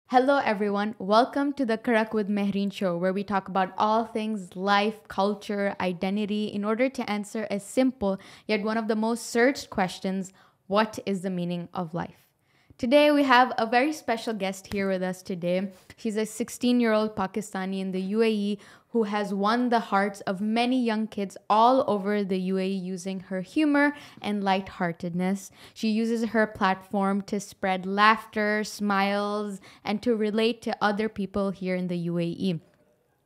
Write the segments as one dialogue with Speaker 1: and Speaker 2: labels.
Speaker 1: Hello, everyone. Welcome to the Karak With Mahreen show, where we talk about all things life, culture, identity, in order to answer a simple yet one of the most searched questions: what is the meaning of life? Today, we have a very special guest here with us today. She's a 16-year-old Pakistani in the UAE who has won the hearts of many young kids all over the UAE using her humor and lightheartedness. She uses her platform to spread laughter, smiles, and to relate to other people here in the UAE.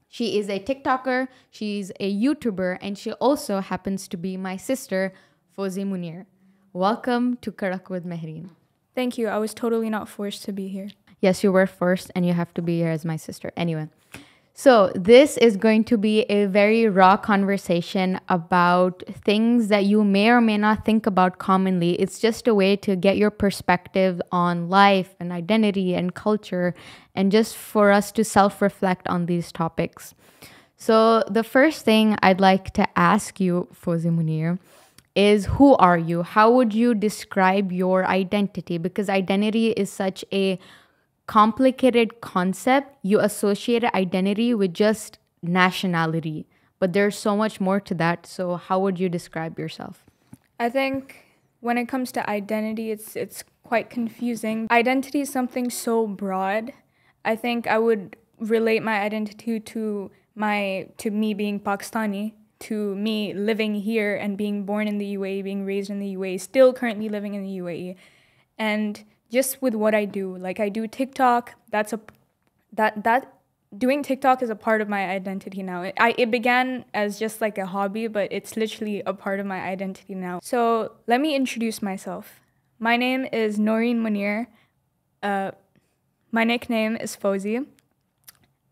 Speaker 1: She is a TikToker, she's a YouTuber, and she also happens to be my sister, Fozi Munir. Welcome to Karak With Mahreen.
Speaker 2: Thank you. I was totally not forced to be here.
Speaker 1: Yes, you were first, and you have to be here as my sister. Anyway, so this is going to be a very raw conversation about things that you may or may not think about commonly. It's just a way to get your perspective on life and identity and culture, and just for us to self-reflect on these topics. So the first thing I'd like to ask you, Fozi Munir, is who are you? How would you describe your identity? Because identity is such a complicated concept. You associate identity with just nationality, but there's so much more to that. So how would you describe yourself?
Speaker 2: I think when it comes to identity, it's quite confusing. Identity is something so broad. I think I would relate my identity to me being Pakistani, to me living here and being born in the UAE, being raised in the UAE, still currently living in the UAE. And just with what I do, like I do TikTok, doing TikTok is a part of my identity now. It began as just like a hobby, but it's literally a part of my identity now. So let me introduce myself. My name is Noreen Munir. My nickname is Fozi.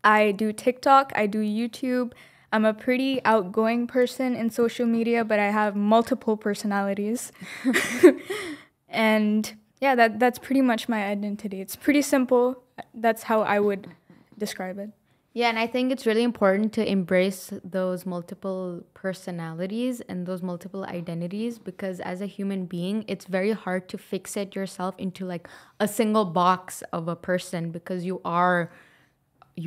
Speaker 2: I do TikTok, I do YouTube. I'm a pretty outgoing person in social media, but I have multiple personalities. And yeah, that's pretty much my identity. It's pretty simple. That's how I would describe it.
Speaker 1: Yeah, and I think it's really important to embrace those multiple personalities and those multiple identities, because as a human being, it's very hard to fixate yourself into like a single box of a person, because you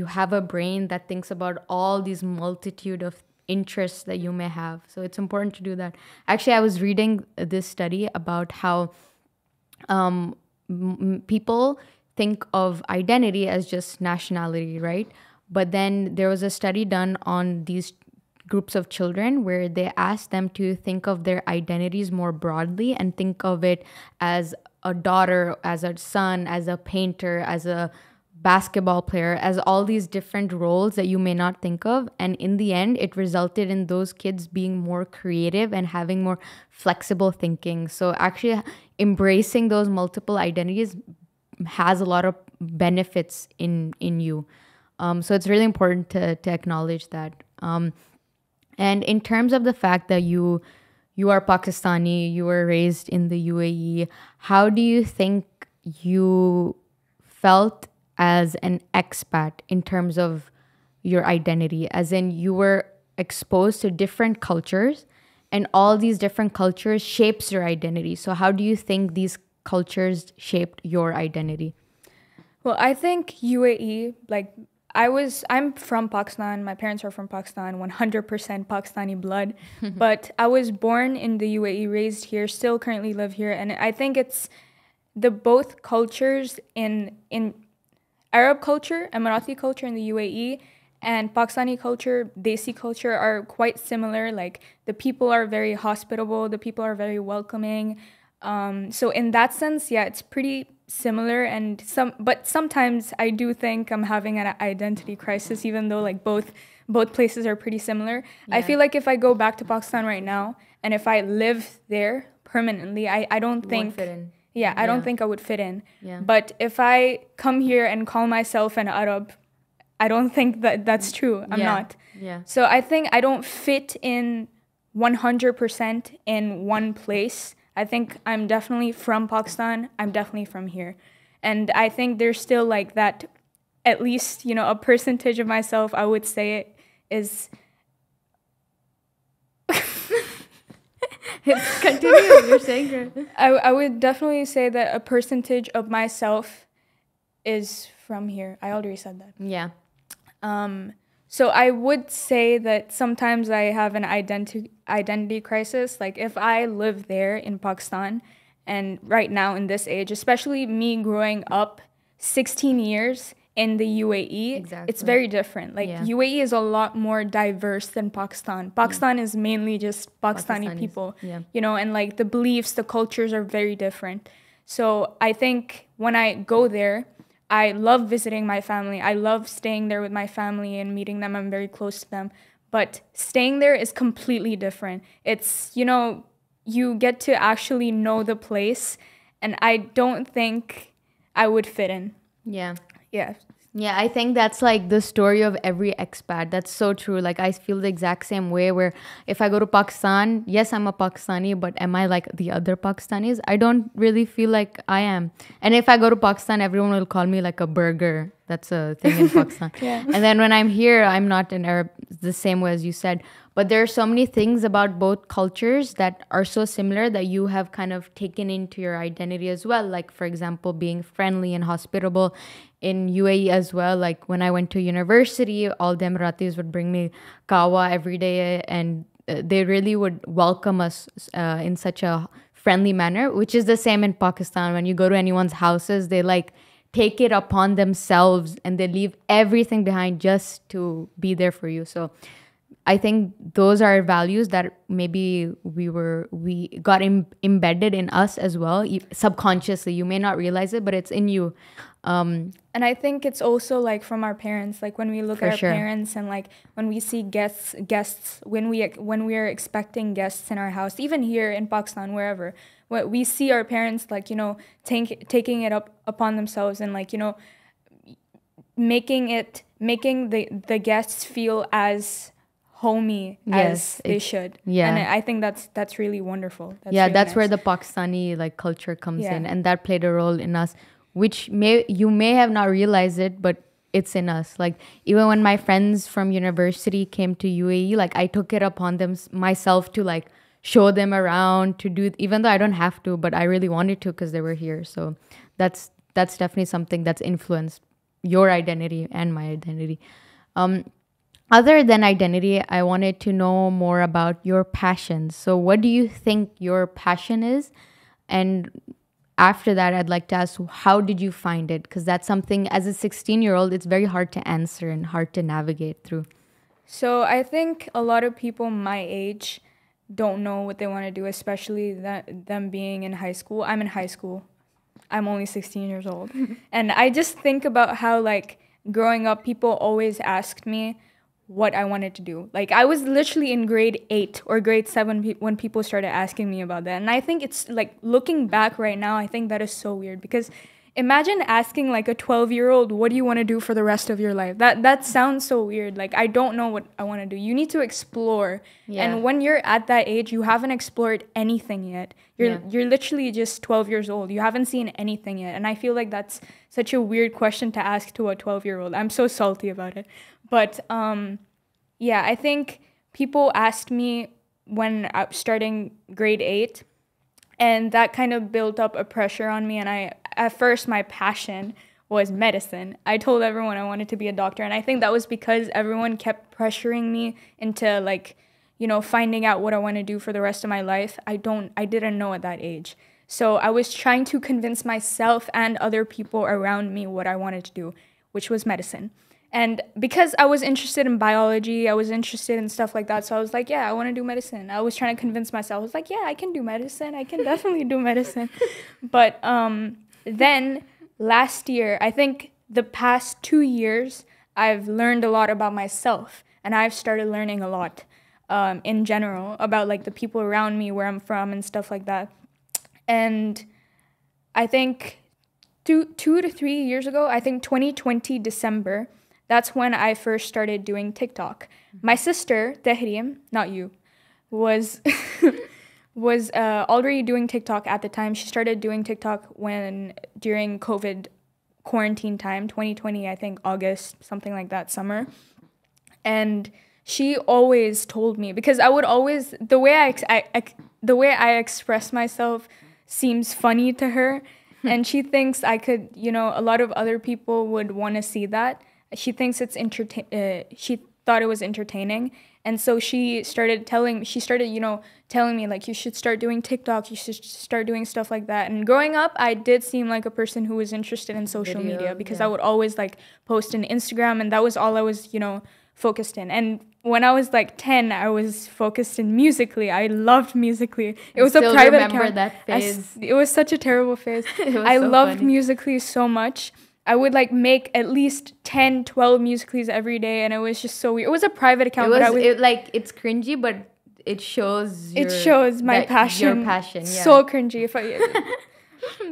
Speaker 1: have a brain that thinks about all these multitude of interests that you may have. So it's important to do that. Actually, I was reading this study about how people think of identity as just nationality, right? But then there was a study done on these groups of children where they asked them to think of their identities more broadly and think of it as a daughter, as a son, as a painter, as a basketball player, as all these different roles that you may not think of. And in the end, it resulted in those kids being more creative and having more flexible thinking. So actually embracing those multiple identities has a lot of benefits in you. So it's really important to acknowledge that. And in terms of the fact that you are Pakistani, you were raised in the UAE, how do you think you felt as an expat in terms of your identity? As in, you were exposed to different cultures, and all these different cultures shapes your identity. So how do you think these cultures shaped your identity?
Speaker 2: Well, I think UAE, like I'm from Pakistan. My parents are from Pakistan, 100% Pakistani blood. But I was born in the UAE, raised here, still currently live here. And I think it's the both cultures in Arab culture, Emirati culture in the UAE, and Pakistani culture, Desi culture are quite similar. Like the people are very hospitable, the people are very welcoming. So in that sense, yeah, it's pretty similar. But sometimes I do think I'm having an identity crisis, even though like both places are pretty similar. Yeah. I feel like if I go back to Pakistan right now and if I live there permanently, I don't think.
Speaker 1: Fit in.
Speaker 2: Yeah, I don't think I would fit in.
Speaker 1: Yeah.
Speaker 2: But if I come here and call myself an Arab, I don't think that's true. I'm not.
Speaker 1: Yeah.
Speaker 2: So I think I don't fit in 100% in one place. I think I'm definitely from Pakistan. I'm definitely from here. And I think there's still like that, at least, a percentage of myself, I would say it is
Speaker 1: Continue. You're saying it.
Speaker 2: I would definitely say that a percentage of myself is from here. I already said that.
Speaker 1: Yeah.
Speaker 2: So I would say that sometimes I have an identity crisis. Like if I live there in Pakistan and right now in this age, especially me growing up 16 years in the UAE,
Speaker 1: Exactly.
Speaker 2: it's very different. Like
Speaker 1: Yeah.
Speaker 2: UAE is a lot more diverse than Pakistan. Pakistan is mainly just Pakistani
Speaker 1: Pakistanis.
Speaker 2: people,
Speaker 1: Yeah.
Speaker 2: you know, and like the beliefs, the cultures are very different. So I think when I go there, I love visiting my family. I love staying there with my family and meeting them. I'm very close to them. But staying there is completely different. It's, you know, you get to actually know the place. And I don't think I would fit in.
Speaker 1: Yeah.
Speaker 2: Yeah.
Speaker 1: Yeah, I think that's like the story of every expat. That's so true. Like I feel the exact same way where if I go to Pakistan, yes, I'm a Pakistani, but am I like the other Pakistanis? I don't really feel like I am. And if I go to Pakistan, everyone will call me like a burger. That's a thing in Pakistan.
Speaker 2: Yeah.
Speaker 1: And then when I'm here, I'm not an Arab the same way as you said. But there are so many things about both cultures that are so similar that you have kind of taken into your identity as well. Like, for example, being friendly and hospitable in UAE as well. Like when I went to university, all the Emiratis would bring me kawa every day, and they really would welcome us in such a friendly manner, which is the same in Pakistan. When you go to anyone's houses, they like take it upon themselves and they leave everything behind just to be there for you. So I think those are values that maybe we got embedded in us as well, subconsciously. You may not realize it, but it's in you.
Speaker 2: And I think it's also like from our parents, like when we look
Speaker 1: For
Speaker 2: at our
Speaker 1: sure.
Speaker 2: parents and like when we see guests when we are expecting guests in our house, even here in Pakistan, wherever, what we see our parents like, you know, taking it up upon themselves and like, you know, making the guests feel as homey
Speaker 1: Yes,
Speaker 2: as they should.
Speaker 1: yeah.
Speaker 2: And I think that's really wonderful.
Speaker 1: Yeah,
Speaker 2: really
Speaker 1: that's where
Speaker 2: nice.
Speaker 1: the Pakistani like culture comes
Speaker 2: Yeah.
Speaker 1: in, and that played a role in us, which you may have not realized it, but it's in us. Like even when my friends from university came to UAE, like I took it upon them myself to like show them around, to do, even though I don't have to, but I really wanted to because they were here. So that's definitely something that's influenced your identity and my identity. Other than identity, I wanted to know more about your passions. So what do you think your passion is? And after that, I'd like to ask, how did you find it? Because that's something, as a 16-year-old, it's very hard to answer and hard to navigate through.
Speaker 2: So I think a lot of people my age don't know what they want to do, especially them being in high school. I'm in high school. I'm only 16 years old. And I just think about how, like, growing up, people always asked me what I wanted to do. Like, I was literally in grade 8 or grade 7 when people started asking me about that. And I think it's, like, looking back right now, I think that is so weird because imagine asking, like, a 12-year-old, what do you want to do for the rest of your life? That sounds so weird. Like, I don't know what I want to do. You need to explore.
Speaker 1: Yeah.
Speaker 2: And when you're at that age, you haven't explored anything yet. You're literally just 12 years old. You haven't seen anything yet. And I feel like that's such a weird question to ask to a 12-year-old. I'm so salty about it. But, yeah, I think people asked me when I was starting grade 8, and that kind of built up a pressure on me. And at first, my passion was medicine. I told everyone I wanted to be a doctor. And I think that was because everyone kept pressuring me into, like, you know, finding out what I want to do for the rest of my life. I didn't know at that age. So I was trying to convince myself and other people around me what I wanted to do, which was medicine. And because I was interested in biology, I was interested in stuff like that. So I was like, yeah, I want to do medicine. I was trying to convince myself. I was like, yeah, I can do medicine. I can definitely do medicine. But then last year, I think the past 2 years, I've learned a lot about myself. And I've started learning a lot in general about, like, the people around me, where I'm from and stuff like that. And I think two to 3 years ago, I think 2020 December, that's when I first started doing TikTok. My sister, Tahrim, not you, was already doing TikTok at the time. She started doing TikTok during COVID quarantine time, 2020, I think August, something like that, summer. And she always told me, because I would always, the way I express myself seems funny to her. And she thinks I could, a lot of other people would want to see that. She thinks it's she thought it was entertaining. And so she started telling me like, you should start doing TikTok, you should start doing stuff like that. And growing up, I did seem like a person who was interested in social media, because I would always like post on Instagram, and that was all I was, focused in. And when I was like 10, I was focused in Musically. I loved Musically. It was a private account.
Speaker 1: That phase.
Speaker 2: It was such a terrible phase. I loved Musically so much. I would like make at least 10, 12 Musicallys every day, and it was just so weird. It was a private account.
Speaker 1: It's cringy, but it shows
Speaker 2: my passion.
Speaker 1: Your passion, yeah.
Speaker 2: So cringy.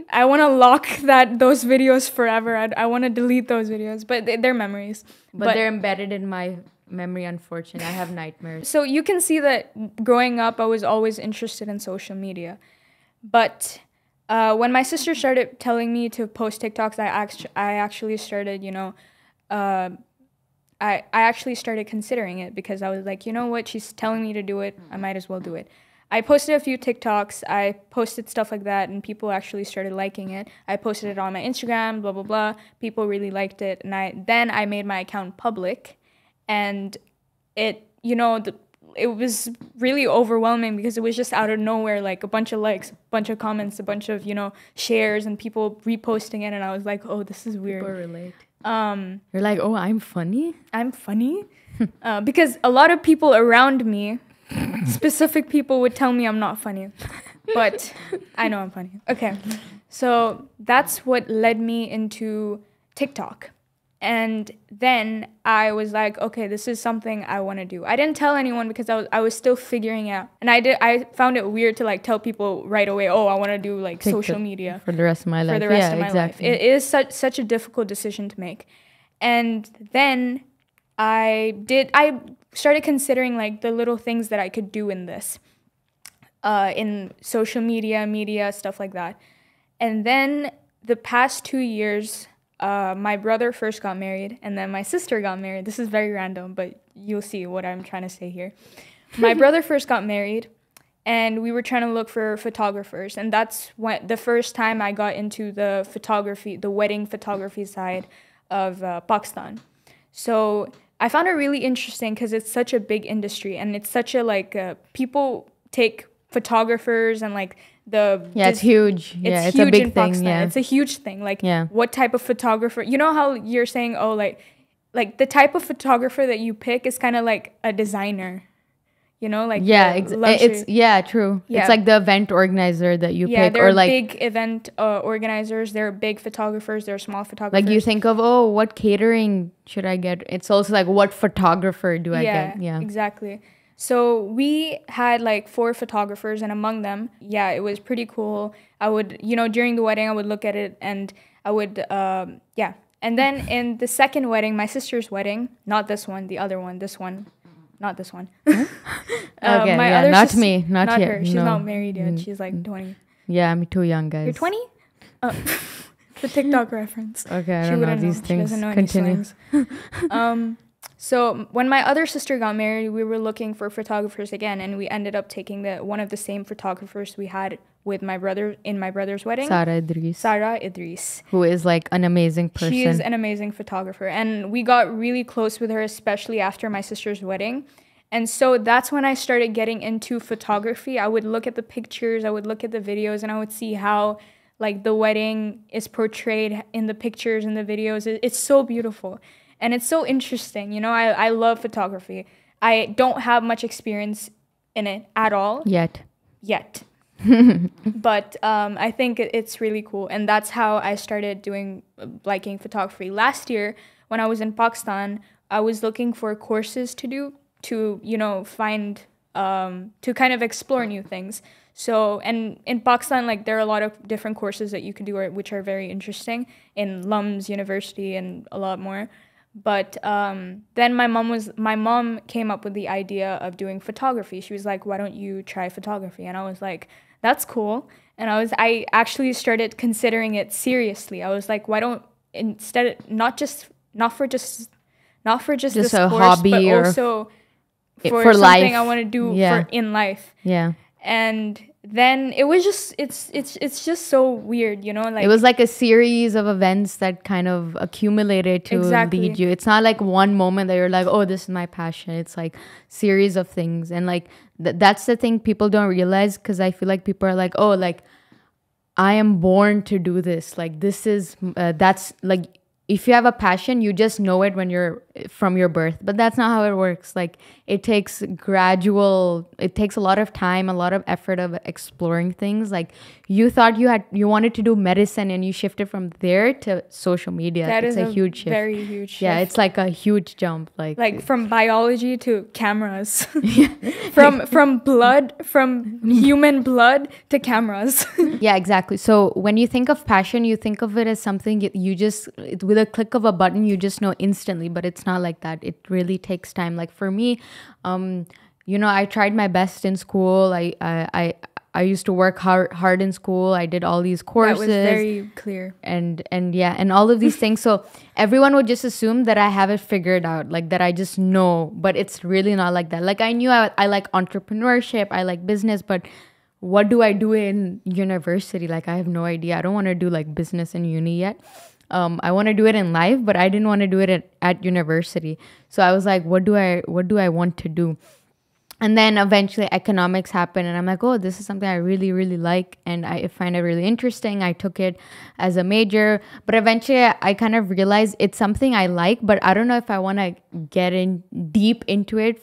Speaker 2: I want to lock those videos forever. I want to delete those videos, but they're memories.
Speaker 1: But they're embedded in my memory, unfortunately. I have nightmares.
Speaker 2: So you can see that growing up, I was always interested in social media. But when my sister started telling me to post TikToks, I actually started, I actually started considering it, because I was like, you know what, she's telling me to do it, I might as well do it. I posted a few TikToks, I posted stuff like that, and people actually started liking it. I posted it on my Instagram, blah, blah, blah. People really liked it. And then I made my account public, and it was really overwhelming, because it was just out of nowhere, like a bunch of likes, a bunch of comments, a bunch of, shares, and people reposting it. And I was like, oh, this is weird.
Speaker 1: People relate. You're like, oh, I'm funny?
Speaker 2: I'm funny? Because a lot of people around me, specific people, would tell me I'm not funny. But I know I'm funny. Okay. So that's what led me into TikTok. And then I was like, okay, this is something I want to do. I didn't tell anyone, because I was still figuring out. And I found it weird to like tell people right away, oh, I want to do like social media
Speaker 1: for the rest of my life.
Speaker 2: For the rest of my life. It is such a difficult decision to make. And then I started considering like the little things that I could do in this, in social media, stuff like that. And then the past 2 years, my brother first got married, and then my sister got married. This is very random, but you'll see what I'm trying to say here. My brother first got married, and we were trying to look for photographers. And that's the first time I got into the wedding photography side of Pakistan. So I found it really interesting, because it's such a big industry, and it's such a people take photographers and like
Speaker 1: it's huge. It's
Speaker 2: huge
Speaker 1: a big
Speaker 2: in
Speaker 1: thing.
Speaker 2: Pakistan.
Speaker 1: Yeah,
Speaker 2: it's a huge thing. Like, what type of photographer? You know how you're saying, oh, like the type of photographer that you pick is kind of like a designer. Like
Speaker 1: it's true. Yeah. It's like the event organizer that you pick,
Speaker 2: they're
Speaker 1: or like
Speaker 2: big event organizers. They're big photographers. They're small photographers.
Speaker 1: Like you think of, oh, what catering should I get? It's also like, what photographer do I get?
Speaker 2: Yeah, exactly. So we had like 4 photographers, and among them, it was pretty cool. I would, during the wedding, I would look at it, and I would, And then in the second wedding, my sister's wedding, not this one, the other one, this one, not this one.
Speaker 1: Okay, not me, not yet.
Speaker 2: Her. She's not married yet. She's like 20.
Speaker 1: Yeah, I'm too young, guys.
Speaker 2: You're 20? The TikTok reference.
Speaker 1: Okay, I don't know these things.
Speaker 2: She doesn't know
Speaker 1: Continue.
Speaker 2: any slangs. So when my other sister got married, we were looking for photographers again, and we ended up taking one of the same photographers we had with my brother in my brother's wedding.
Speaker 1: Sarah Idris. Who is like an amazing person.
Speaker 2: She is an amazing photographer, and we got really close with her, especially after my sister's wedding. And so that's when I started getting into photography. I would look at the pictures, I would look at the videos, and I would see how like the wedding is portrayed in the pictures and the videos. It's so beautiful. And it's so interesting, I love photography. I don't have much experience in it at all. Yet. But I think it's really cool. And that's how I started liking photography. Last year, when I was in Pakistan, I was looking for courses to do to, find, to kind of explore new things. So, and in Pakistan, like there are a lot of different courses that you can do which are very interesting in Lums University and a lot more. But then my mom came up with the idea of doing photography. She was like, why don't you try photography? And I was like, that's cool. And I actually started considering it seriously. I was like, why don't instead not for just this
Speaker 1: a
Speaker 2: course,
Speaker 1: hobby,
Speaker 2: but
Speaker 1: or
Speaker 2: also for
Speaker 1: something
Speaker 2: life.
Speaker 1: I
Speaker 2: want to do in life.
Speaker 1: Yeah.
Speaker 2: And then it was just it's just so weird, you know, like
Speaker 1: It was like a series of events that kind of accumulated to lead you. It's not like one moment that you're like, oh, this is my passion. It's like series of things. And like that's the thing people don't realize, because I feel like people are like, oh, like I am born to do this. Like this is that's like, if you have a passion, you just know it when you're from your birth. But that's not how it works. Like it takes a lot of time, a lot of effort of exploring things. Like you thought you wanted to do medicine and you shifted from there to social media.
Speaker 2: that
Speaker 1: It's
Speaker 2: is
Speaker 1: a huge shift.
Speaker 2: very huge shift.
Speaker 1: Yeah, it's like a huge jump.
Speaker 2: Like from biology to cameras. from blood, from human blood to cameras.
Speaker 1: Yeah, exactly. So when you think of passion, you think of it as something you just, with a click of a button, you just know instantly, but it's not like that. It really takes time. Like for me, I tried my best in school. I used to work hard in school. I did all these courses.
Speaker 2: That was very clear.
Speaker 1: And all of these things. So everyone would just assume that I have it figured out, like that I just know, but it's really not like that. Like I knew I like entrepreneurship, I like business, but what do I do in university? Like I have no idea. I don't want to do like business in uni yet. I want to do it in life, but I didn't want to do it at university. So I was like, what do I want to do? And then eventually economics happened, and I'm like, oh, this is something I really, really like, and I find it really interesting. I took it as a major, but eventually I kind of realized it's something I like, but I don't know if I want to get in deep into it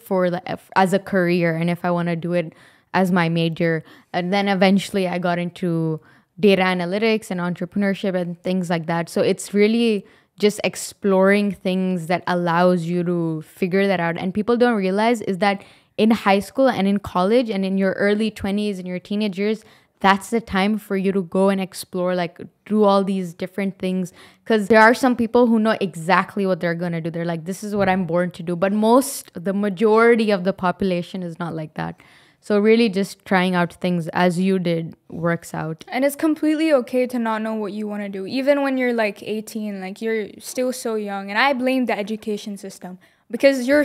Speaker 1: as a career, and if I want to do it as my major. And then eventually I got into data analytics and entrepreneurship and things like that. So it's really just exploring things that allows you to figure that out. And people don't realize is that in high school and in college and in your early 20s and your teenage years, that's the time for you to go and explore, like do all these different things. Because there are some people who know exactly what they're going to do. They're like, this is what I'm born to do. But the majority of the population is not like that. So really just trying out things as you did works out.
Speaker 2: And it's completely okay to not know what you want to do. Even when you're like 18, like you're still so young. And I blame the education system because you're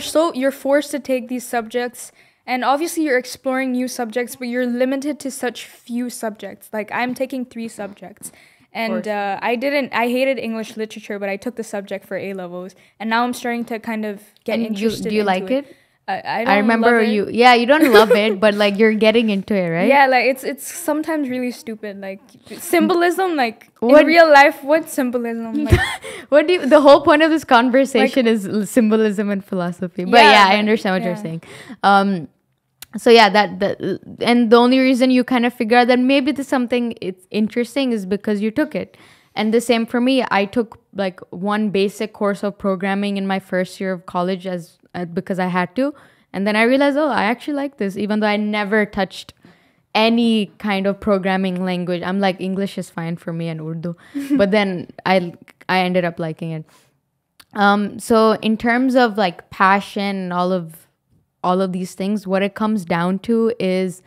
Speaker 2: forced to take these subjects. And obviously you're exploring new subjects, but you're limited to such few subjects. Like I'm taking 3 subjects. And I hated English literature, but I took the subject for A-levels. And now I'm starting to kind of get interested.
Speaker 1: Do you like it?
Speaker 2: I
Speaker 1: remember you. Yeah, you don't love it, but like you're getting into it, right?
Speaker 2: Yeah, like it's sometimes really stupid. Like symbolism, like in real life, what symbolism? Like,
Speaker 1: the whole point of this conversation is symbolism and philosophy. But I understand what you're saying. So yeah, and the only reason you kind of figure out that maybe there's something it's interesting is because you took it. And the same for me. I took like one basic course of programming in my first year of college because I had to. And then I realized, oh, I actually like this, even though I never touched any kind of programming language. I'm like, English is fine for me and Urdu. But then I ended up liking it. So in terms of like passion and all of these things, what it comes down to is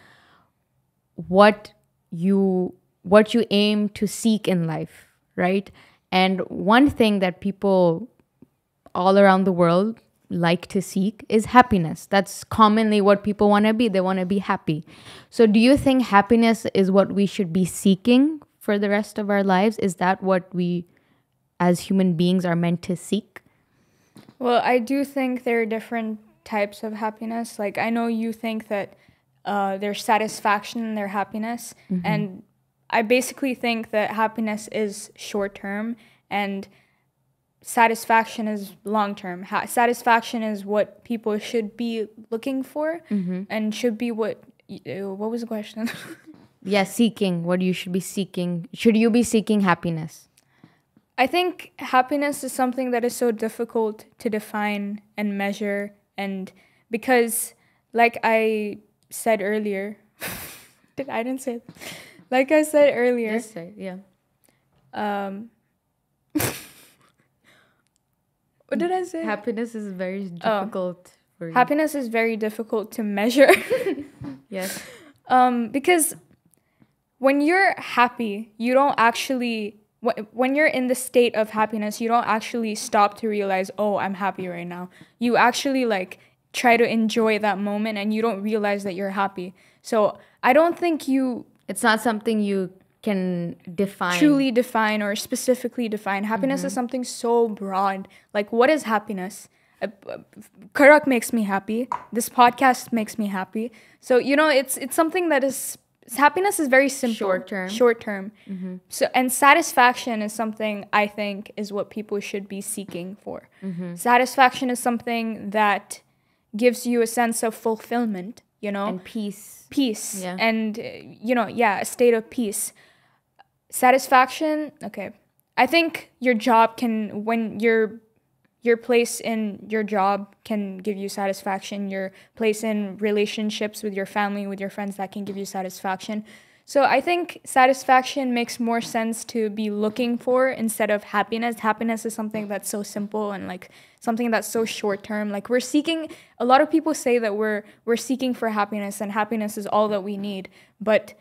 Speaker 1: what you aim to seek in life, right? And one thing that people all around the world like to seek is happiness. That's commonly what people want to be. They want to be happy. So do you think happiness is what we should be seeking for the rest of our lives? Is that what we as human beings are meant to seek?
Speaker 2: Well, I do think there are different types of happiness. Like I know you think that there's satisfaction in their happiness. Mm-hmm. And I basically think that happiness is short term and satisfaction is long term. Satisfaction is what people should be looking for, mm-hmm. and should be what was the question?
Speaker 1: Yeah, seeking. What you should be seeking. Should you be seeking happiness?
Speaker 2: I think happiness is something that is so difficult to define and measure, and because like I said earlier, I didn't say it. Like I said earlier.
Speaker 1: Just say, yeah.
Speaker 2: What did I say?
Speaker 1: Happiness is very difficult for you.
Speaker 2: Happiness is very difficult to measure.
Speaker 1: Yes.
Speaker 2: Because when you're happy, you don't actually... When you're in the state of happiness, you don't actually stop to realize, oh, I'm happy right now. You actually like try to enjoy that moment and you don't realize that you're happy. So I don't think you
Speaker 1: It's not something you can define.
Speaker 2: truly define or specifically define. Happiness is something so broad. Like, what is happiness? Karak makes me happy. This podcast makes me happy. So, you know, it's something that is, happiness is very simple. Short term. So, and satisfaction is something I think is what people should be seeking for. Satisfaction is something that gives you a sense of fulfillment, you know?
Speaker 1: And peace. Yeah.
Speaker 2: And, you know, yeah, a state of peace. Satisfaction, okay. I think your job can, when your place in your job can give you satisfaction. Your place in relationships with your family, with your friends, that can give you satisfaction. So I think satisfaction makes more sense to be looking for instead of happiness. Happiness is something that's so simple and like something that's so short term. Like we're seeking, a lot of people say that we're seeking for happiness and happiness is all that we need. But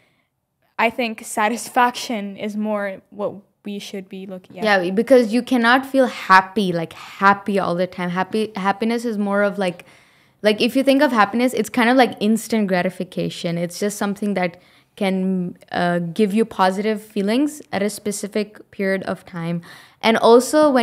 Speaker 2: I think satisfaction is more what we should be looking at.
Speaker 1: Yeah, because you cannot feel happy all the time. Happiness is more of like if you think of happiness, it's kind of like instant gratification. It's just something that can give you positive feelings at a specific period of time. And also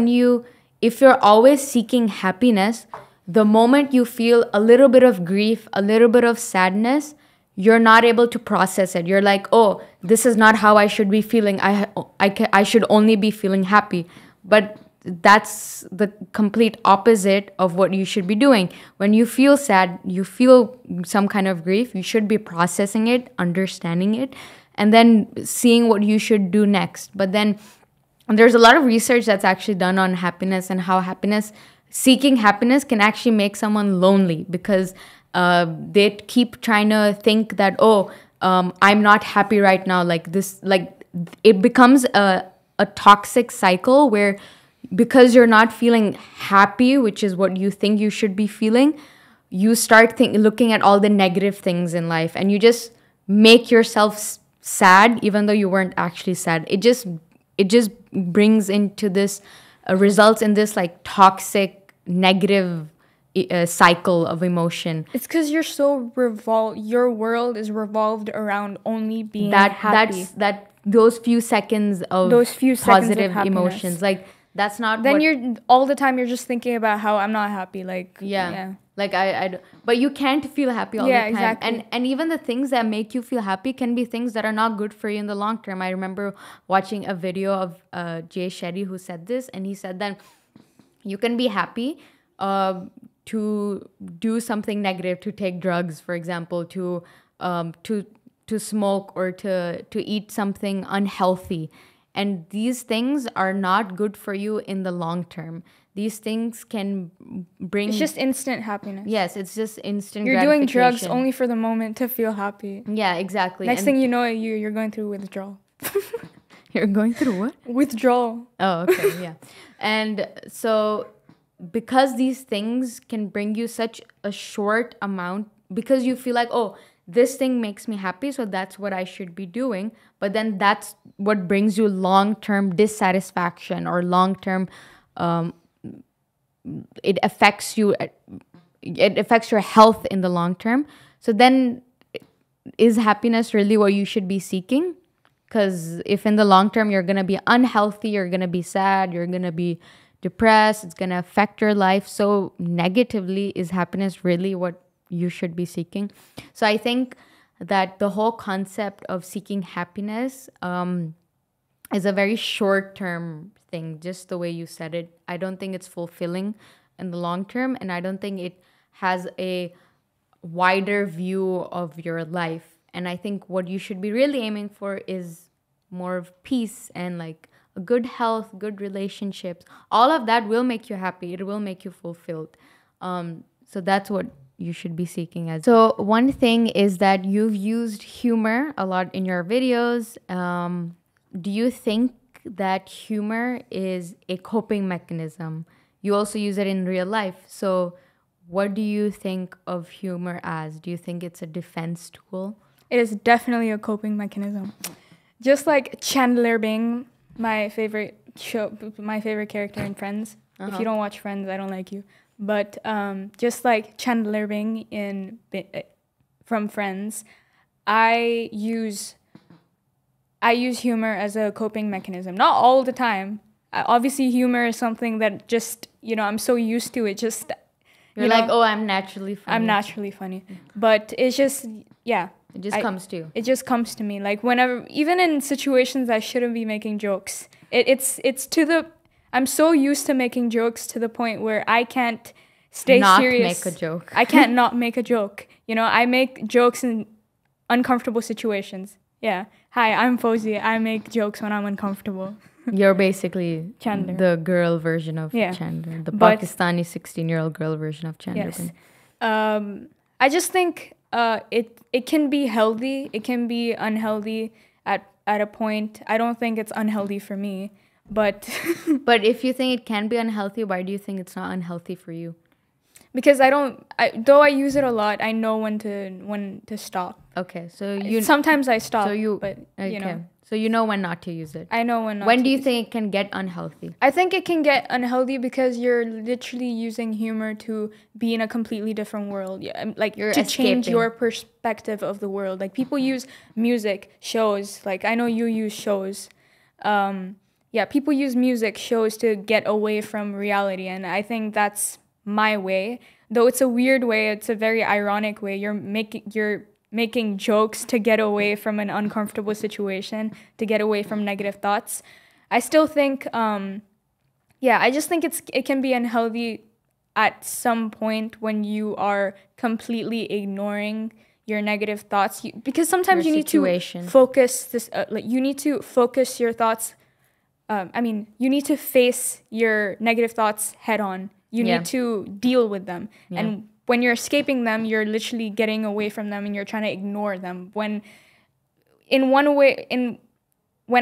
Speaker 1: if you're always seeking happiness, the moment you feel a little bit of grief, a little bit of sadness, you're not able to process it. You're like, oh, this is not how I should be feeling. I should only be feeling happy. But that's the complete opposite of what you should be doing. When you feel sad, you feel some kind of grief, you should be processing it, understanding it, and then seeing what you should do next. But then there's a lot of research that's actually done on happiness and how seeking happiness can actually make someone lonely because they keep trying to think that, I'm not happy right now. It becomes a toxic cycle where because you're not feeling happy, which is what you think you should be feeling, you start looking at all the negative things in life and you just make yourself sad even though you weren't actually sad. It just brings into this, results in this like toxic, negative cycle of emotion.
Speaker 2: It's because you're so your world is revolved around only being happy.
Speaker 1: Those few seconds of positive emotions. Like that's not.
Speaker 2: Then you're all the time. You're just thinking about how I'm not happy. Like yeah.
Speaker 1: Like but you can't feel happy all the time.
Speaker 2: Exactly.
Speaker 1: And even the things that make you feel happy can be things that are not good for you in the long term. I remember watching a video of Jay Shetty who said this, and he said that you can be happy to do something negative, to take drugs, for example, to smoke or to eat something unhealthy. And these things are not good for you in the long term. These things can bring...
Speaker 2: It's just instant happiness.
Speaker 1: Yes, it's just instant
Speaker 2: You're
Speaker 1: gratification.
Speaker 2: doing drugs only for the moment to feel happy.
Speaker 1: Yeah, exactly.
Speaker 2: Next thing you know, you're going through withdrawal.
Speaker 1: You're going through what?
Speaker 2: Withdrawal.
Speaker 1: Oh, okay, yeah. And so because these things can bring you such a short amount, because you feel like, oh, this thing makes me happy, so that's what I should be doing. But then that's what brings you long-term dissatisfaction or long-term... it affects you. It affects your health in the long term. So then, is happiness really what you should be seeking? Because if in the long term you're gonna be unhealthy, you're gonna be sad, you're gonna be depressed, it's gonna affect your life so negatively, is happiness really what you should be seeking? So I think that the whole concept of seeking happiness is a very short-term thing, just the way you said it. I don't think it's fulfilling in the long term, and I don't think it has a wider view of your life. And I think what you should be really aiming for is more of peace and like a good health, good relationships. All of that will make you happy. It will make you fulfilled. So that's what you should be seeking as. So one thing is that you've used humor a lot in your videos. Do you think that humor is a coping mechanism? You also use it in real life. So what do you think of humor as? Do you think it's a defense tool?
Speaker 2: It is definitely a coping mechanism. Just like Chandler Bing, my favorite character in Friends. If you don't watch Friends, I don't like you. But just like Chandler Bing from Friends, I use humor as a coping mechanism. Not all the time. Obviously, humor is something that just, I'm so used to it. Just,
Speaker 1: You're like, oh, I'm naturally funny.
Speaker 2: I'm naturally funny. But it's just, yeah.
Speaker 1: It just comes to you.
Speaker 2: It just comes to me. Like whenever, even in situations I shouldn't be making jokes. I'm so used to making jokes to the point where I can't stay serious.
Speaker 1: Not make a joke.
Speaker 2: I can't not make a joke. I make jokes in uncomfortable situations. Yeah. Hi, I'm Fozi. I make jokes when I'm uncomfortable.
Speaker 1: You're basically
Speaker 2: Chandler.
Speaker 1: The girl version of Chandler. The Pakistani 16-year-old girl version of Chandler.
Speaker 2: Yes. I just think it can be healthy. It can be unhealthy at a point. I don't think it's unhealthy for me. But
Speaker 1: but if you think it can be unhealthy, why do you think it's not unhealthy for you?
Speaker 2: Because though I use it a lot, I know when to stop.
Speaker 1: Okay, so
Speaker 2: sometimes I stop.
Speaker 1: So you know when not to use it.
Speaker 2: I know when not.
Speaker 1: When do you think it can get unhealthy?
Speaker 2: I think it can get unhealthy because you're literally using humor to be in a completely different world. Yeah, like
Speaker 1: you're
Speaker 2: to
Speaker 1: escaping.
Speaker 2: Change your perspective of the world. Like people use music, shows. Like I know you use shows. People use music, shows to get away from reality, and I think that's my way. Though it's a weird way, it's a very ironic way. You're making jokes to get away from an uncomfortable situation, to get away from negative thoughts. I still think, I just think it can be unhealthy at some point when you are completely ignoring your negative thoughts. Because sometimes you need to focus this. You need to focus your thoughts. You need to face your negative thoughts head on. You need to deal with them. Yeah. And when you're escaping them, you're literally getting away from them and you're trying to ignore them. When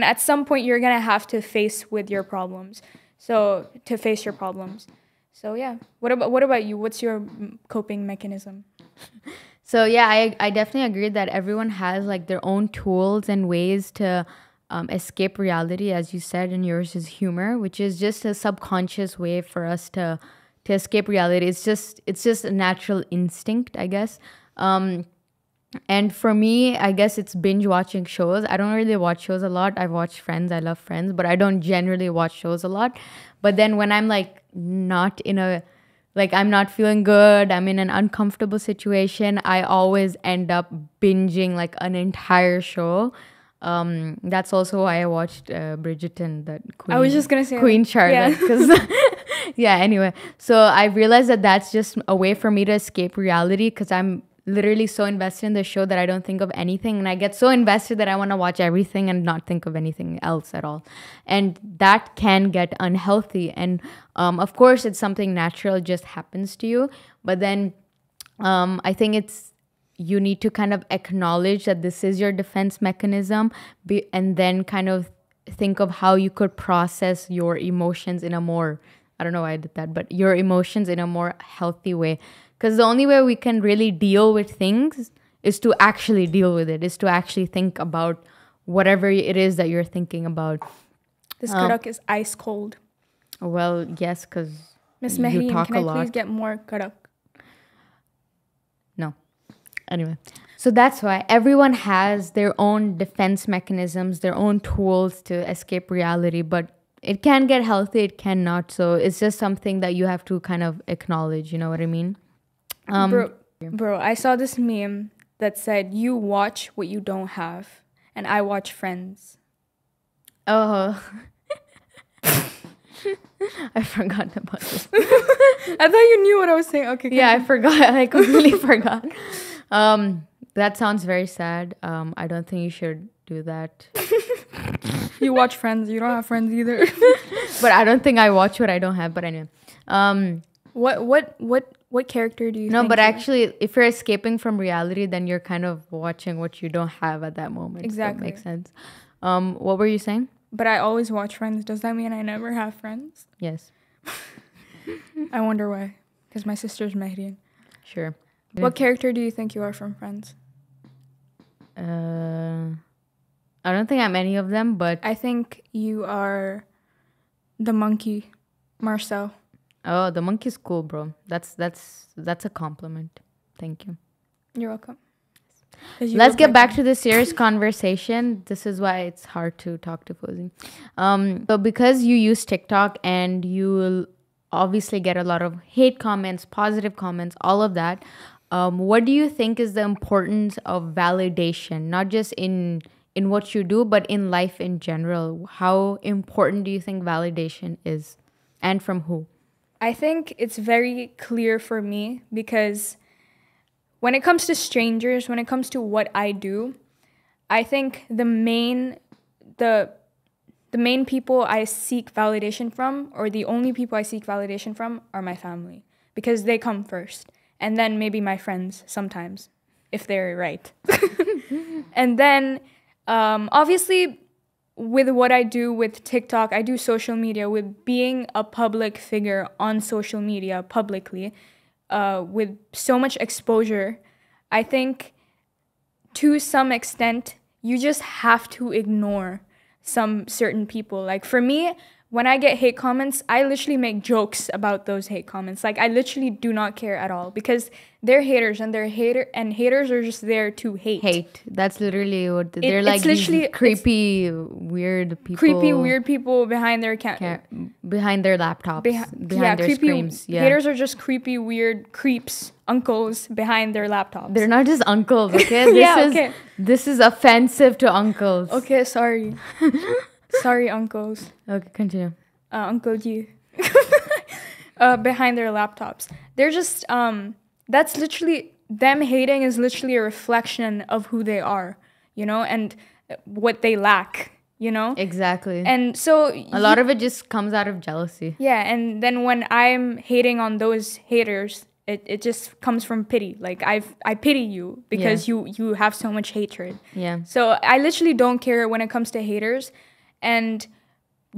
Speaker 2: at some point you're going to have to face your problems. So yeah. What about you? What's your coping mechanism?
Speaker 1: So yeah, I definitely agree that everyone has like their own tools and ways to escape reality, as you said, and yours is humor, which is just a subconscious way for us to escape reality. It's just a natural instinct, I guess. And for me, I guess it's binge watching shows. I don't really watch shows a lot. I watch Friends. I love Friends, but I don't generally watch shows a lot. But then when I'm like I'm not feeling good, I'm in an uncomfortable situation, I always end up binging like an entire show. That's also why I watched Bridgerton, that Queen.
Speaker 2: I was just gonna say
Speaker 1: Queen Charlotte, because anyway, so I realized that that's just a way for me to escape reality, because I'm literally so invested in the show that I don't think of anything, and I get so invested that I want to watch everything and not think of anything else at all, and that can get unhealthy. And of course, it's something natural, it just happens to you. But then I think you need to kind of acknowledge that this is your defense mechanism, and then kind of think of how you could process your emotions in a more, I don't know why I did that, but your emotions in a more healthy way. Because the only way we can really deal with things is to actually deal with it, is to actually think about whatever it is that you're thinking about.
Speaker 2: This karak is ice cold.
Speaker 1: Well, yes, because
Speaker 2: Miss Mahreen, can I please get more karak?
Speaker 1: No. Anyway, so that's why everyone has their own defense mechanisms, their own tools to escape reality, but it can get healthy, it cannot. So it's just something that you have to kind of acknowledge, you know what I mean?
Speaker 2: Bro, I saw this meme that said, you watch what you don't have, and I watch Friends.
Speaker 1: Oh. I forgot about this.
Speaker 2: I thought you knew what I was saying. Okay.
Speaker 1: Yeah, I forgot. I completely forgot. That sounds very sad. I don't think you should do that.
Speaker 2: You watch Friends. You don't have friends either.
Speaker 1: But I don't think I watch what I don't have. But anyway.
Speaker 2: What character do you think?
Speaker 1: No, but actually, if you're escaping from reality, then you're kind of watching what you don't have at that moment.
Speaker 2: Exactly.
Speaker 1: That makes sense. What were you saying?
Speaker 2: But I always watch Friends. Does that mean I never have friends?
Speaker 1: Yes.
Speaker 2: I wonder why. Because my sister's Mahreen.
Speaker 1: Sure.
Speaker 2: What character do you think you are from Friends?
Speaker 1: I don't think I'm any of them, but
Speaker 2: I think you are the monkey, Marcel.
Speaker 1: Oh, the monkey's cool, bro. That's a compliment. Thank you.
Speaker 2: You're welcome. 'Cause you
Speaker 1: Let's
Speaker 2: look
Speaker 1: get
Speaker 2: like
Speaker 1: back
Speaker 2: them.
Speaker 1: to the serious conversation. This is why it's hard to talk to Fozi. But because you use TikTok and you will obviously get a lot of hate comments, positive comments, all of that. What do you think is the importance of validation, not just in what you do, but in life in general? How important do you think validation is, and from who?
Speaker 2: I think it's very clear for me because when it comes to strangers, when it comes to what I do, I think the main people I seek validation from, or the only people I seek validation from, are my family because they come first, and then maybe my friends sometimes, if they're right. And then, obviously, with what I do with TikTok, I do social media, with being a public figure on social media publicly, with so much exposure, I think to some extent, you just have to ignore some certain people. Like for me, when I get hate comments, I literally make jokes about those hate comments. Like I literally do not care at all because they're haters and haters are just there to hate.
Speaker 1: Hate. That's literally what they're like.
Speaker 2: It's literally
Speaker 1: creepy, weird people.
Speaker 2: Creepy, weird people behind their
Speaker 1: behind their laptops, behind their
Speaker 2: creepy
Speaker 1: screens. Yeah,
Speaker 2: haters are just creepy, weird creeps, uncles behind their laptops.
Speaker 1: They're not just uncles, okay? This is offensive to uncles.
Speaker 2: Okay, sorry. Sorry, uncles.
Speaker 1: Okay, continue.
Speaker 2: Uncle G. Behind their laptops. They're just, that's literally, them hating is literally a reflection of who they are, you know, and what they lack, you know?
Speaker 1: Exactly.
Speaker 2: And so
Speaker 1: a lot of it just comes out of jealousy.
Speaker 2: Yeah, and then when I'm hating on those haters, it just comes from pity. Like I pity you because you have so much hatred.
Speaker 1: Yeah.
Speaker 2: So I literally don't care when it comes to haters. And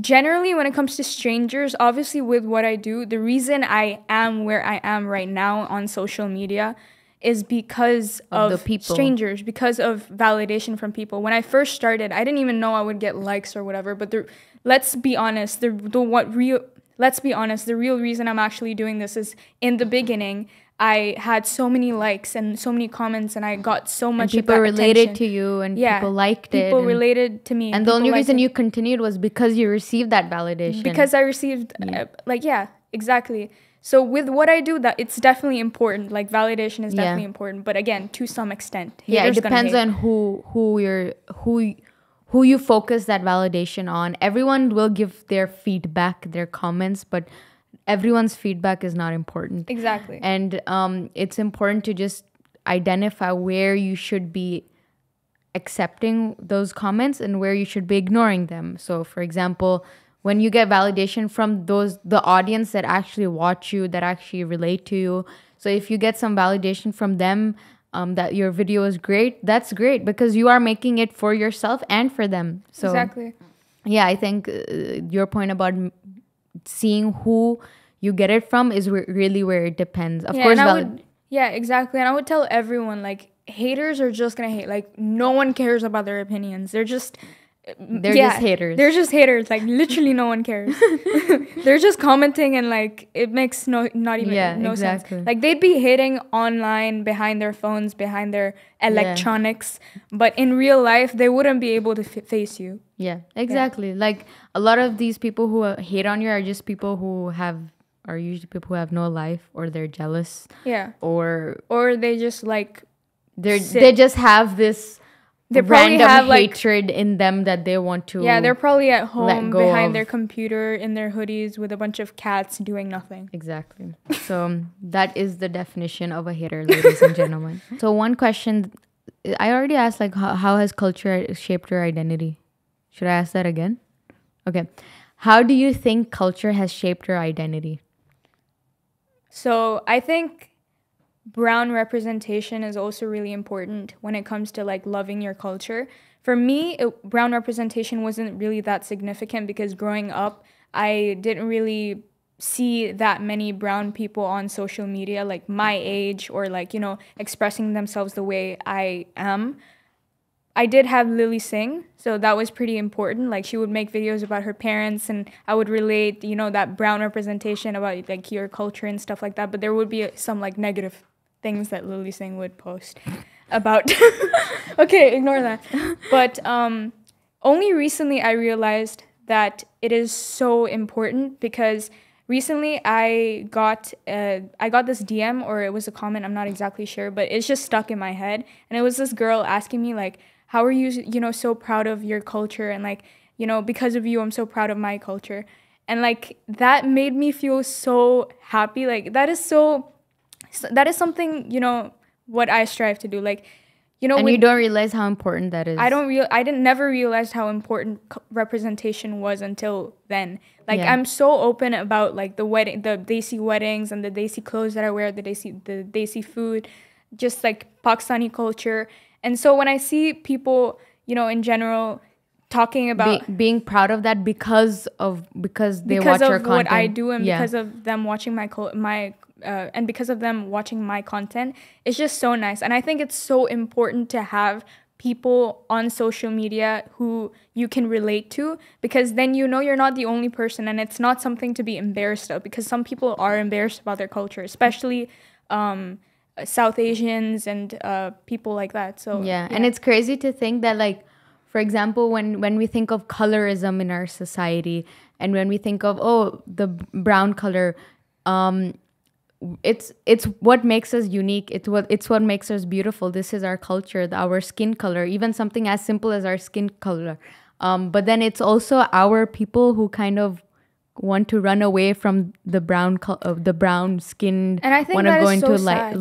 Speaker 2: generally when it comes to strangers, obviously with what I do, the reason I am where I am right now on social media is because of
Speaker 1: the people.
Speaker 2: Strangers, because of validation from people. When I first started, I didn't even know I would get likes or whatever, but let's be honest, the real reason I'm actually doing this is in the beginning, I had so many likes and so many comments and I got so much
Speaker 1: people related to you and people liked it.
Speaker 2: People related to me.
Speaker 1: And the only reason you continued was because you received that validation.
Speaker 2: Because I received, exactly. So with what I do, that it's definitely important. Like validation is definitely important. But again, to some extent.
Speaker 1: It depends on who you focus that validation on. Everyone will give their feedback, their comments, but everyone's feedback is not important.
Speaker 2: Exactly.
Speaker 1: And it's important to just identify where you should be accepting those comments and where you should be ignoring them. So for example, when you get validation from the audience that actually watch you, that actually relate to you. So if you get some validation from them, that your video is great, that's great because you are making it for yourself and for them. So
Speaker 2: exactly.
Speaker 1: Yeah, I think your point about seeing who you get it from is really where it depends. Of course,
Speaker 2: exactly. And I would tell everyone, like, haters are just gonna hate. Like, no one cares about their opinions. They're just haters. They're just haters. Like, literally no one cares. They're just commenting and, like, it makes no sense. Like, they'd be hating online behind their phones, behind their electronics. But in real life, they wouldn't be able to face you.
Speaker 1: Yeah, exactly. Yeah. Like, a lot of these people who hate on you are just people who are usually people who have no life, or they're jealous.
Speaker 2: Yeah.
Speaker 1: Or
Speaker 2: they just, like...
Speaker 1: They just have this... They probably have hatred in them that they want to.
Speaker 2: Yeah, they're probably at home behind their computer in their hoodies with a bunch of cats doing nothing.
Speaker 1: Exactly. So that is the definition of a hater, ladies and gentlemen. So one question I already asked, like, how has culture shaped your identity? Should I ask that again? Okay. How do you think culture has shaped your identity?
Speaker 2: So I think brown representation is also really important when it comes to, like, loving your culture. For me, brown representation wasn't really that significant because growing up, I didn't really see that many brown people on social media, like my age, or, like, you know, expressing themselves the way I am. I did have Lily Singh, so that was pretty important. Like, she would make videos about her parents, and I would relate, you know, that brown representation about, like, your culture and stuff like that. But there would be some, like, negative things that Lily Singh would post. about okay, ignore that. But only recently I realized that it is so important, because recently I got this DM, or it was a comment, I'm not exactly sure, but it's just stuck in my head. And it was this girl asking me like, how are you, so proud of your culture, and like, because of you I'm so proud of my culture. And like that made me feel so happy. Like that is something, what I strive to do. Like,
Speaker 1: And you don't realize how important that is.
Speaker 2: I didn't never realize how important representation was until then. Like,
Speaker 1: Yeah.
Speaker 2: I'm so open about like the Desi weddings and the Desi clothes that I wear, the Desi food, just like Pakistani culture. And so when I see people, in general talking about
Speaker 1: being proud of that because they watch your content.
Speaker 2: what I do, and because of them watching and because of them watching my content, it's just so nice. And I think it's so important to have people on social media who you can relate to, because then you're not the only person, and it's not something to be embarrassed of, because some people are embarrassed about their culture, especially South Asians and people like that. So
Speaker 1: yeah, and it's crazy to think that, like, for example, when we think of colorism in our society, and when we think of the brown color, it's what makes us unique. It's what makes us beautiful. This is our culture, our skin color, even something as simple as our skin color. But then it's also our people who kind of want to run away from the brown skin,
Speaker 2: and I think
Speaker 1: want to go into
Speaker 2: sad.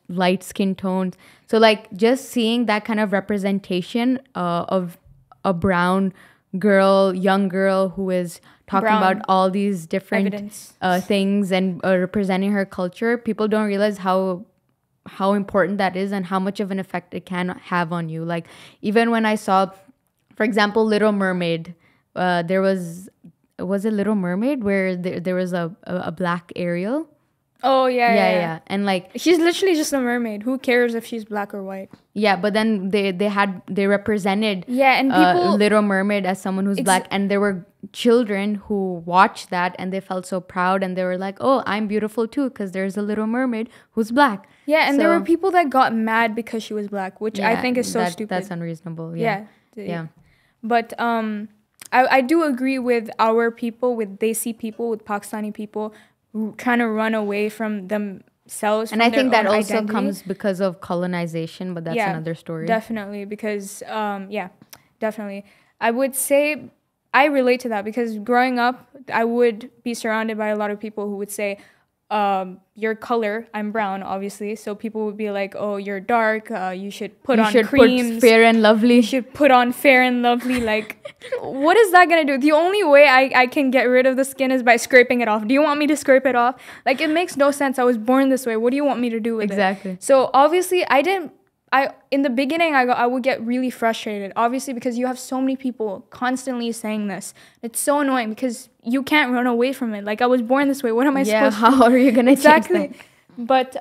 Speaker 1: light skin tones. So like just seeing that kind of representation of a brown girl, young girl who is talking about all these different things and representing her culture, people don't realize how important that is and how much of an effect it can have on you. Like even when I saw, for example, Little Mermaid, there was it Little Mermaid where there was a black Ariel.
Speaker 2: Oh yeah.
Speaker 1: And like
Speaker 2: she's literally just a mermaid. Who cares if she's black or white?
Speaker 1: Yeah, but then they represented
Speaker 2: and people
Speaker 1: Little Mermaid as someone who's black, and there were children who watched that and they felt so proud, and they were like, "Oh, I'm beautiful too because there's a Little Mermaid who's black."
Speaker 2: Yeah, and there were people that got mad because she was black, which I think is so stupid.
Speaker 1: That's unreasonable. Yeah.
Speaker 2: But I do agree with our people, with Desi people, with Pakistani people trying to run away from themselves.
Speaker 1: And I think that also comes because of colonization, but that's another story.
Speaker 2: Definitely, because definitely. I would say I relate to that, because growing up, I would be surrounded by a lot of people who would say, your color, I'm brown, obviously, so people would be like, oh, you're dark, you should put on creams,
Speaker 1: put Fair and Lovely,
Speaker 2: you should put on Fair and Lovely. Like, what is that gonna do? The only way I can get rid of the skin is by scraping it off. Do you want me to scrape it off? Like, it makes no sense. I was born this way. What do you want me to do with it?
Speaker 1: Exactly.
Speaker 2: So obviously in the beginning, I would get really frustrated, obviously, because you have so many people constantly saying this. It's so annoying because you can't run away from it. Like, I was born this way. What am I supposed to do?
Speaker 1: How are you going to change that?
Speaker 2: But,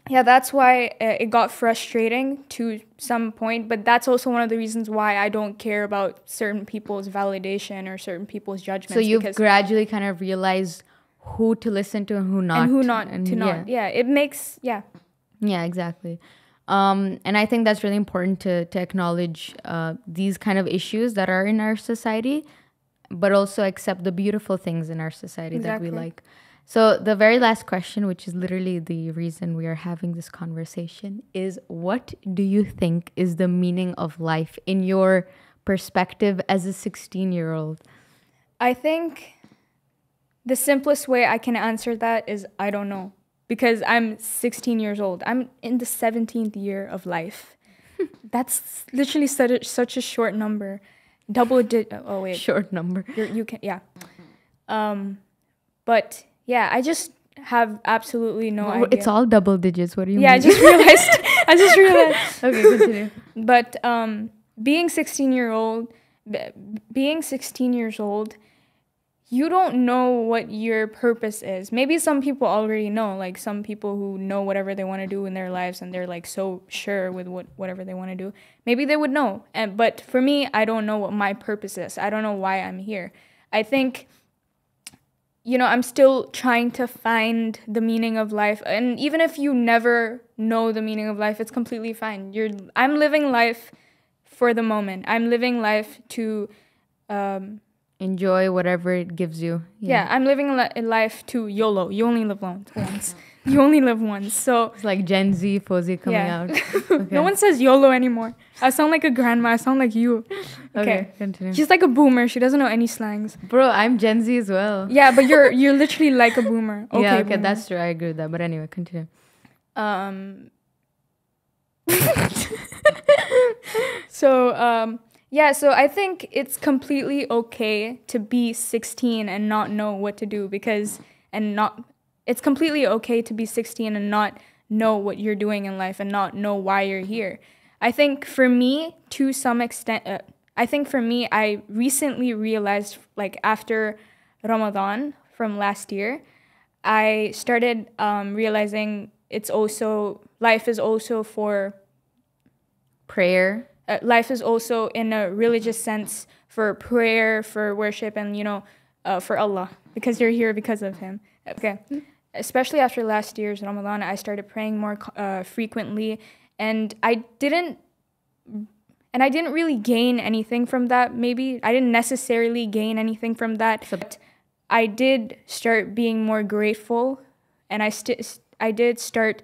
Speaker 2: that's why it got frustrating to some point. But that's also one of the reasons why I don't care about certain people's validation or certain people's judgments.
Speaker 1: So you've gradually kind of realized who to listen to and who not.
Speaker 2: And who not to not. Yeah, it makes,
Speaker 1: Yeah, exactly. And I think that's really important to acknowledge these kind of issues that are in our society, but also accept the beautiful things in our society that we like. So the very last question, which is literally the reason we are having this conversation, is what do you think is the meaning of life in your perspective as a 16-year-old?
Speaker 2: I think the simplest way I can answer that is I don't know. Because I'm 16 years old. I'm in the 17th year of life. That's literally such a short number. Oh, wait.
Speaker 1: Short number.
Speaker 2: You can, yeah. But, yeah, I just have absolutely no idea.
Speaker 1: It's all double digits. What do you mean?
Speaker 2: Yeah, I just realized.
Speaker 1: Okay, continue.
Speaker 2: But being 16 years old, you don't know what your purpose is. Maybe some people already know, like some people who know whatever they want to do in their lives and they're like so sure with whatever they want to do. Maybe they would know. But for me, I don't know what my purpose is. I don't know why I'm here. I think I'm still trying to find the meaning of life. And even if you never know the meaning of life, it's completely fine. I'm living life for the moment. I'm living life to
Speaker 1: enjoy whatever it gives you.
Speaker 2: Yeah, I'm living life to YOLO. You only live once. You only live once. So
Speaker 1: it's like Gen Z Fozi coming out.
Speaker 2: Okay. No one says YOLO anymore. I sound like a grandma. I sound like you.
Speaker 1: Okay, continue.
Speaker 2: She's like a boomer. She doesn't know any slangs.
Speaker 1: Bro, I'm Gen Z as well.
Speaker 2: Yeah, but you're literally like a boomer. Okay,
Speaker 1: yeah, okay,
Speaker 2: boomer.
Speaker 1: that's true. I agree with that. But anyway, continue.
Speaker 2: So I think it's completely okay to be 16 and not know what to do it's completely okay to be 16 and not know what you're doing in life and not know why you're here. I think for me, to some extent, I recently realized, like after Ramadan from last year, I started realizing life is also for
Speaker 1: prayer.
Speaker 2: Life is also in a religious sense for prayer, for worship, and for Allah, because you're here because of Him. Okay, especially after last year's Ramadan, I started praying more frequently, and I didn't really gain anything from that. Maybe I didn't necessarily gain anything from that, but I did start being more grateful, and I did start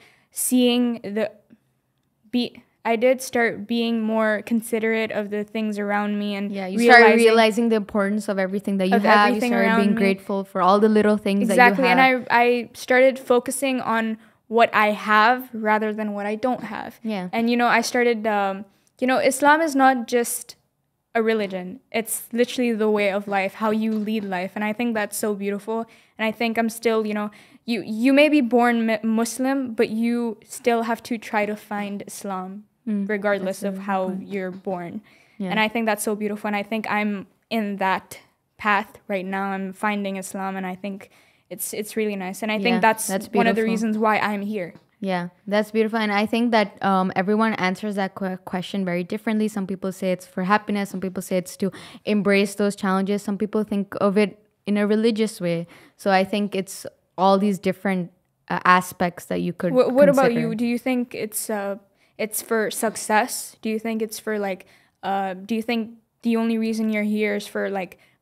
Speaker 2: being more considerate of the things around me, and
Speaker 1: you started realizing the importance of everything that you have. You started being grateful for all the little things that you have.
Speaker 2: Exactly, and I started focusing on what I have rather than what I don't have.
Speaker 1: Yeah.
Speaker 2: And I started Islam is not just a religion. It's literally the way of life, how you lead life, and I think that's so beautiful. And I think I'm still, you may be born Muslim, but you still have to try to find Islam regardless of how you're born. Yeah. And I think that's so beautiful, and I think I'm in that path right now. I'm finding Islam, and I think it's really nice, and I think that's one of the reasons why I'm here.
Speaker 1: Yeah, that's beautiful. And I think that everyone answers that question very differently. Some people say it's for happiness. Some people say it's to embrace those challenges. Some people think of it in a religious way. So I think it's all these different aspects that you could
Speaker 2: What about you? Do you think it's for success? Do you think it's for do you think the only reason you're here is for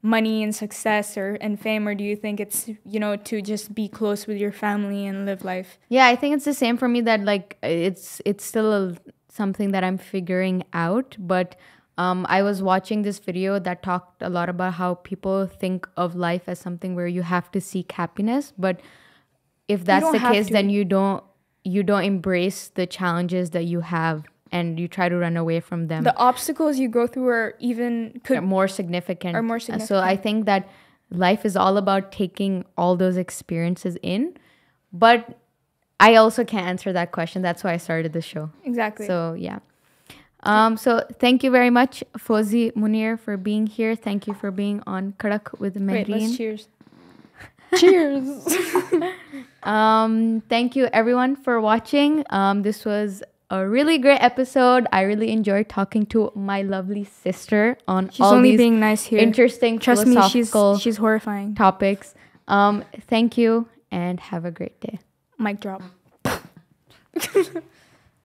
Speaker 2: money and success and fame, or do you think it's to just be close with your family and live life?
Speaker 1: Yeah, I think it's the same for me, that it's still something that I'm figuring out. But I was watching this video that talked a lot about how people think of life as something where you have to seek happiness, but if that's the case, then you don't embrace the challenges that you have, and you try to run away from them.
Speaker 2: The obstacles you go through are
Speaker 1: more significant. So I think that life is all about taking all those experiences in. But I also can't answer that question. That's why I started the show.
Speaker 2: Exactly.
Speaker 1: So, yeah. So thank you very much, Fozi Munir, for being here. Thank you for being on Karak With Mahreen.
Speaker 2: Wait, let's cheers. Cheers.
Speaker 1: Thank you, everyone, for watching. This was a really great episode. I really enjoyed talking to my lovely sister on
Speaker 2: she's all only these being nice here.
Speaker 1: Interesting
Speaker 2: Trust
Speaker 1: philosophical
Speaker 2: me, she's horrifying
Speaker 1: topics. Thank you and have a great day.
Speaker 2: Mic drop.